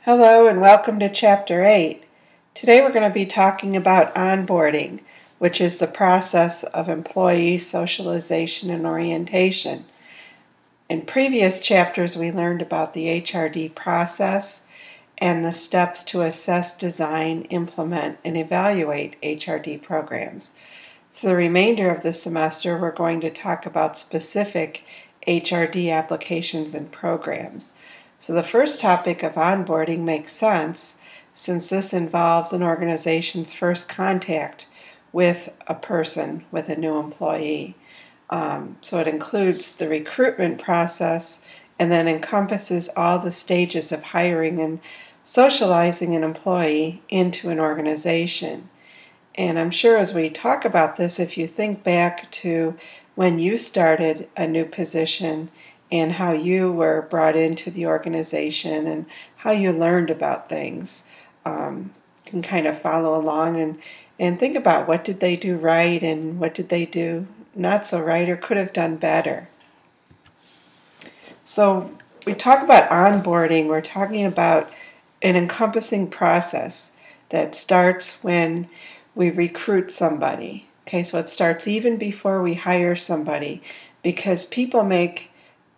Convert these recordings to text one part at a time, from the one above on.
Hello and welcome to Chapter 8. Today we're going to be talking about onboarding, which is the process of employee socialization and orientation. In previous chapters we learned about the EHRD process and the steps to assess, design, implement, and evaluate EHRD programs. For the remainder of the semester we're going to talk about specific EHRD applications and programs. So the first topic of onboarding makes sense since this involves an organization's first contact with a person, with a new employee. So it includes the recruitment process and then encompasses all the stages of hiring and socializing an employee into an organization. And I'm sure as we talk about this, if you think back to when you started a new position and how you were brought into the organization and how you learned about things. You can kind of follow along and think about what did they do right and what did they do not so right or could have done better. So we talk about onboarding, we're talking about an encompassing process that starts when we recruit somebody. Okay, so it starts even before we hire somebody because people make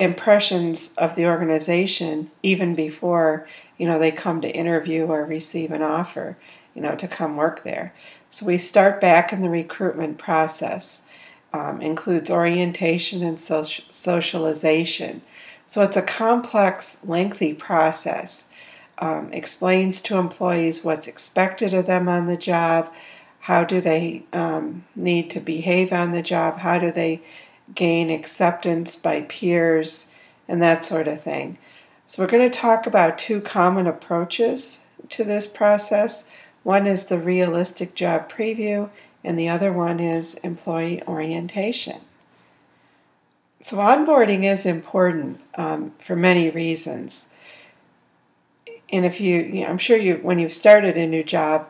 impressions of the organization even before they come to interview or receive an offer to come work there. So we start back in the recruitment process. Includes orientation and socialization. So it's a complex, lengthy process. Explains to employees what's expected of them on the job, how do they need to behave on the job, how do they gain acceptance by peers, and that sort of thing. So we're going to talk about two common approaches to this process. One is the realistic job preview, and the other one is employee orientation. So onboarding is important for many reasons. And I'm sure when you've started a new job,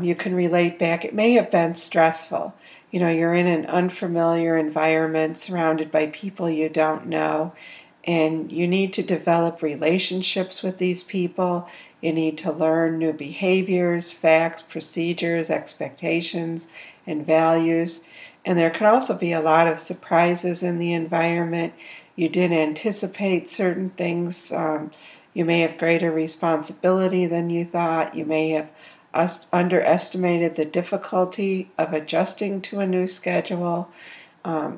you can relate back. It may have been stressful. You're in an unfamiliar environment surrounded by people you don't know, and you need to develop relationships with these people. You need to learn new behaviors, facts, procedures, expectations, and values. And there can also be a lot of surprises in the environment. You didn't anticipate certain things. You may have greater responsibility than you thought. You may have underestimated the difficulty of adjusting to a new schedule.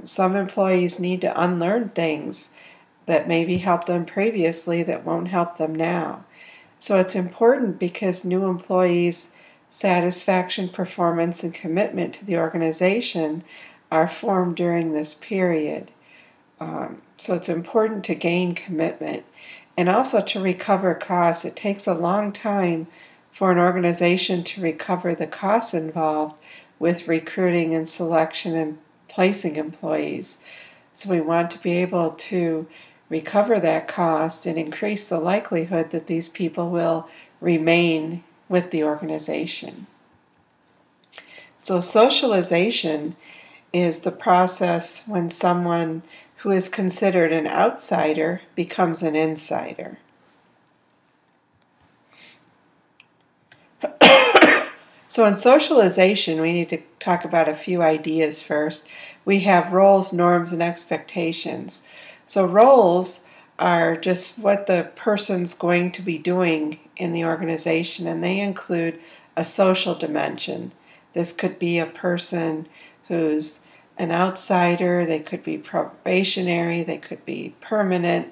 Some employees need to unlearn things that maybe helped them previously that won't help them now. So it's important because new employees' satisfaction, performance, and commitment to the organization are formed during this period. So it's important to gain commitment and also to recover costs. It takes a long time for an organization to recover the costs involved with recruiting and selection and placing employees. So we want to be able to recover that cost and increase the likelihood that these people will remain with the organization. So socialization is the process when someone who is considered an outsider becomes an insider. So in socialization, we need to talk about a few ideas first. We have roles, norms, and expectations. So roles are just what the person's going to be doing in the organization, and they include a social dimension. This could be a person who's an outsider, they could be probationary, they could be permanent,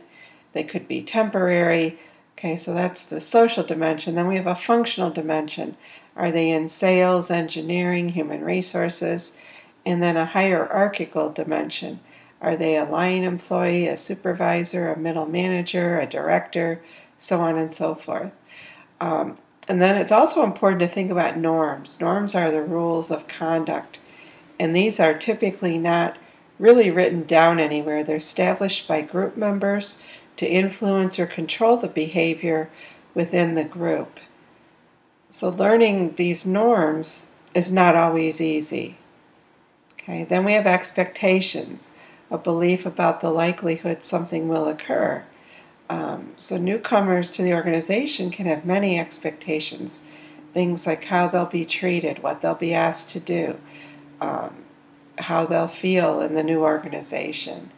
they could be temporary. Okay, so that's the social dimension. Then we have a functional dimension. Are they in sales, engineering, human resources? And then a hierarchical dimension. Are they a line employee, a supervisor, a middle manager, a director, so on and so forth. And then it's also important to think about norms. Norms are the rules of conduct. And these are typically not really written down anywhere. They're established by group members to influence or control the behavior within the group. So learning these norms is not always easy. Okay, then we have expectations, a belief about the likelihood something will occur. So newcomers to the organization can have many expectations, things like how they'll be treated, what they'll be asked to do, how they'll feel in the new organization.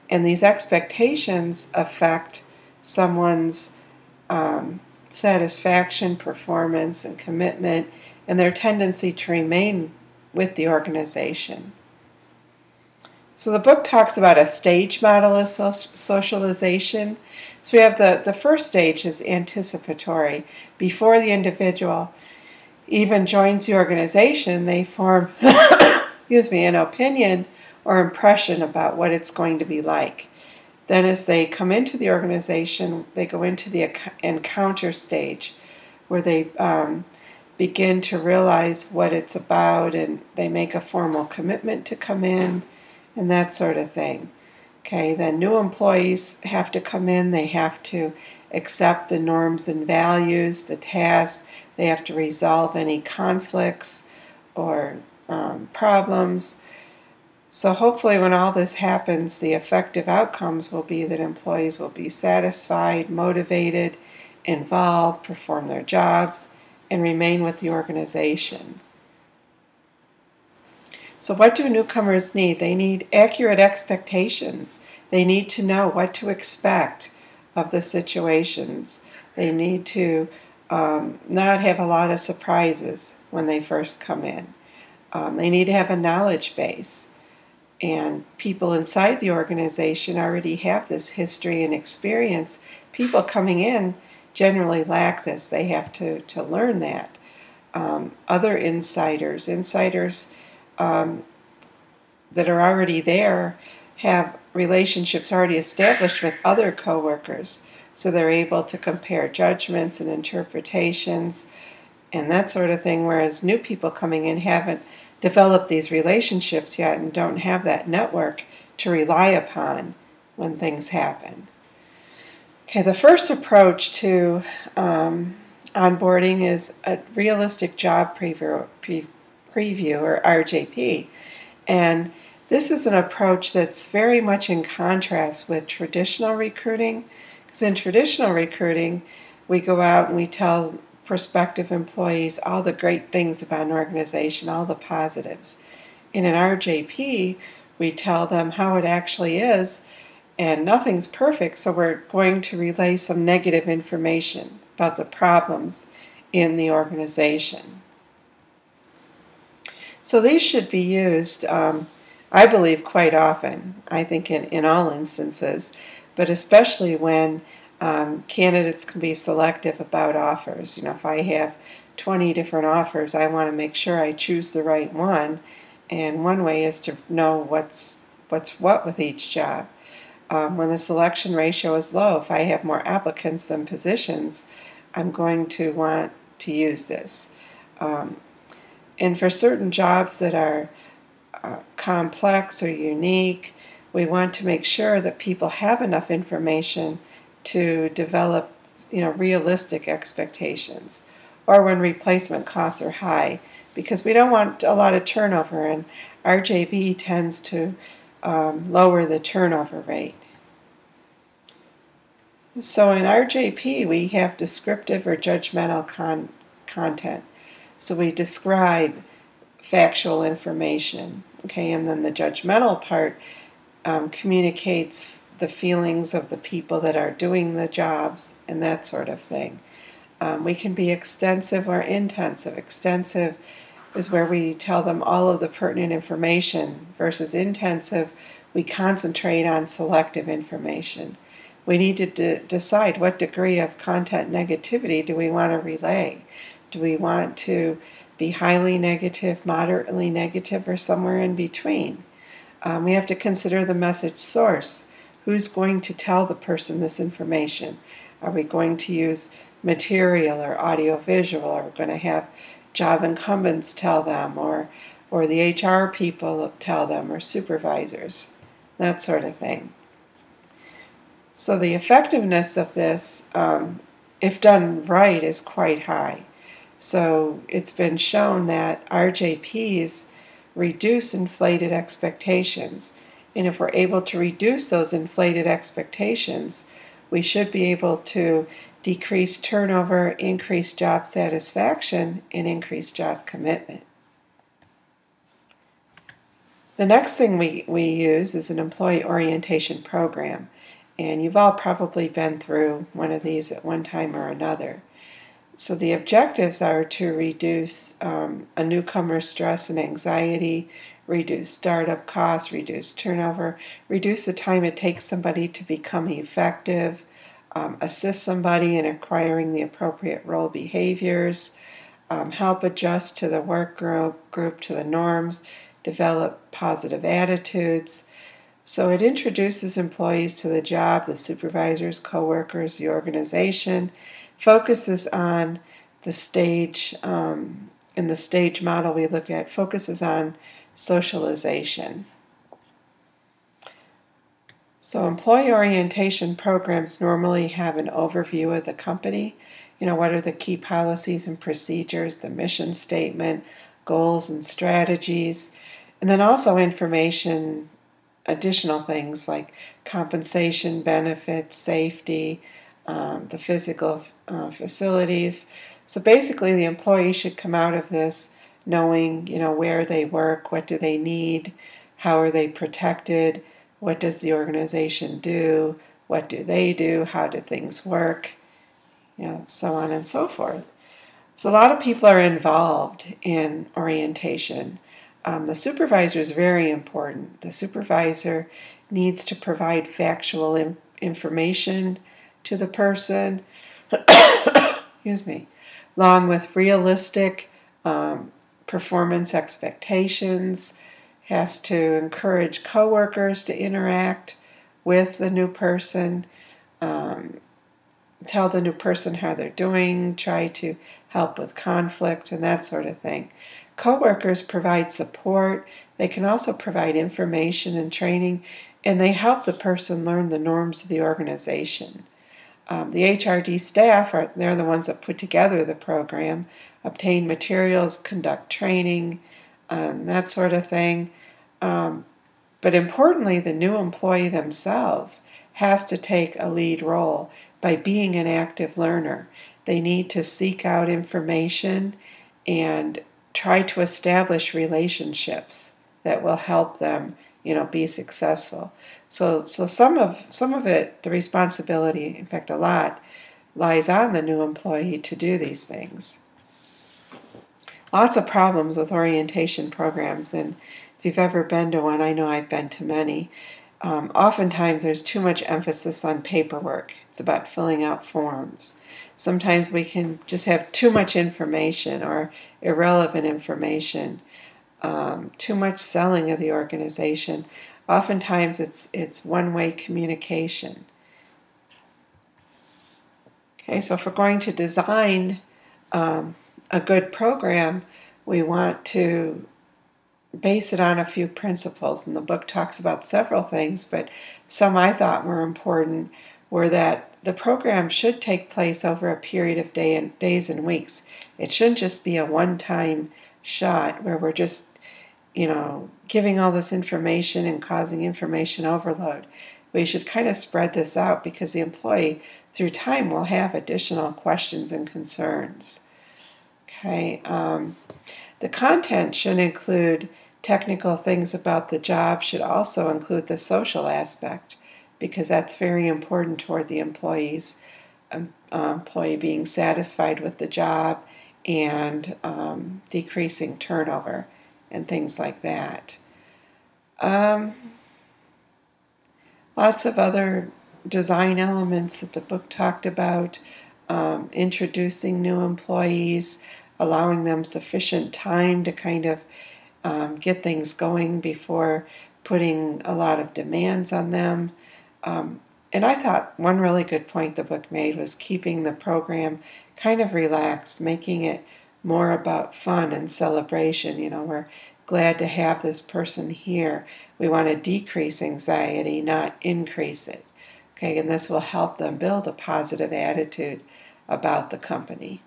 And these expectations affect someone's satisfaction, performance, and commitment, and their tendency to remain with the organization. So the book talks about a stage model of socialization. So we have the first stage is anticipatory. Before the individual even joins the organization, they form an opinion or impression about what it's going to be like. Then as they come into the organization, they go into the encounter stage, where they begin to realize what it's about, and they make a formal commitment to come in, and that sort of thing. Okay, then new employees have to come in. They have to accept the norms and values, the tasks. They have to resolve any conflicts or problems. So hopefully when all this happens, the effective outcomes will be that employees will be satisfied, motivated, involved, perform their jobs, and remain with the organization. So what do newcomers need? They need accurate expectations. They need to know what to expect of the situations. They need to not have a lot of surprises when they first come in. They need to have a knowledge base. And people inside the organization already have this history and experience. People coming in generally lack this. They have to learn that. Other insiders that are already there have relationships already established with other coworkers, so they're able to compare judgments and interpretations and that sort of thing, whereas new people coming in haven't developed these relationships yet and don't have that network to rely upon when things happen. Okay, the first approach to onboarding is a realistic job preview or RJP. And this is an approach that's very much in contrast with traditional recruiting, because in traditional recruiting, we go out and we tell prospective employees all the great things about an organization, all the positives. In an RJP, we tell them how it actually is, and nothing's perfect, so we're going to relay some negative information about the problems in the organization. So these should be used, I believe, quite often, I think in all instances, but especially when candidates can be selective about offers. If I have 20 different offers, I want to make sure I choose the right one, and one way is to know what's what with each job. When the selection ratio is low, if I have more applicants than positions, I'm going to want to use this. And for certain jobs that are complex or unique, we want to make sure that people have enough information to develop, realistic expectations, or when replacement costs are high, because we don't want a lot of turnover, and RJP tends to lower the turnover rate. So in RJP, we have descriptive or judgmental content. So we describe factual information, okay, and then the judgmental part communicates the feelings of the people that are doing the jobs and that sort of thing. We can be extensive or intensive. Extensive is where we tell them all of the pertinent information, versus intensive, we concentrate on selective information. We need to decide what degree of content negativity do we want to relay. Do we want to be highly negative, moderately negative, or somewhere in between? We have to consider the message source. Who's going to tell the person this information? Are we going to use material or audio-visual? Are we going to have job incumbents tell them, or the HR people tell them, or supervisors? That sort of thing. So the effectiveness of this, if done right, is quite high. So it's been shown that RJPs reduce inflated expectations. And if we're able to reduce those inflated expectations, we should be able to decrease turnover, increase job satisfaction, and increase job commitment. The next thing we use is an employee orientation program. And you've all probably been through one of these at one time or another. So the objectives are to reduce a newcomer's stress and anxiety, reduce startup costs, reduce turnover, reduce the time it takes somebody to become effective, assist somebody in acquiring the appropriate role behaviors, help adjust to the work group to the norms, develop positive attitudes. So it introduces employees to the job, the supervisors, coworkers, the organization, focuses on the stage, in the stage model we looked at, focuses on socialization. So employee orientation programs normally have an overview of the company. What are the key policies and procedures, the mission statement, goals and strategies, and then also information, additional things like compensation, benefits, safety, the physical facilities. So basically the employee should come out of this knowing, where they work, what do they need, how are they protected, what does the organization do, what do they do, how do things work, so on and so forth. So a lot of people are involved in orientation. The supervisor is very important. The supervisor needs to provide factual information to the person, excuse me, along with realistic performance expectations, has to encourage coworkers to interact with the new person, tell the new person how they're doing, try to help with conflict and that sort of thing. Coworkers provide support. They can also provide information and training, and they help the person learn the norms of the organization. The EHRD staff, they're the ones that put together the program, obtain materials, conduct training, that sort of thing. But importantly, the new employee themselves has to take a lead role by being an active learner. They need to seek out information and try to establish relationships that will help them, be successful. So some of it, the responsibility, in fact a lot, lies on the new employee to do these things. Lots of problems with orientation programs, and if you've ever been to one, I know I've been to many. Oftentimes there's too much emphasis on paperwork. It's about filling out forms. Sometimes we can just have too much information or irrelevant information, too much selling of the organization. Oftentimes it's one-way communication. Okay, so if we're going to design a good program, we want to base it on a few principles. And the book talks about several things, but some I thought were important were that the program should take place over a period of days and weeks. It shouldn't just be a one-time shot where we're just, giving all this information and causing information overload. We should kind of spread this out because the employee, through time, will have additional questions and concerns. Okay, the content should include technical things about the job, should also include the social aspect, because that's very important toward the employee being satisfied with the job and decreasing turnover and things like that. Lots of other design elements that the book talked about, introducing new employees, allowing them sufficient time to kind of get things going before putting a lot of demands on them. And I thought one really good point the book made was keeping the program kind of relaxed, making it more about fun and celebration. We're glad to have this person here. We want to decrease anxiety, not increase it. Okay, and this will help them build a positive attitude about the company.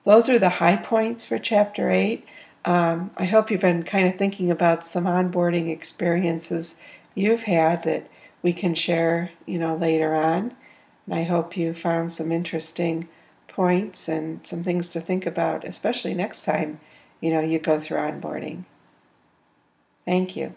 Those are the high points for Chapter 8. I hope you've been kind of thinking about some onboarding experiences you've had that we can share, later on. And I hope you found some interesting points and some things to think about, especially next time, you go through onboarding. Thank you.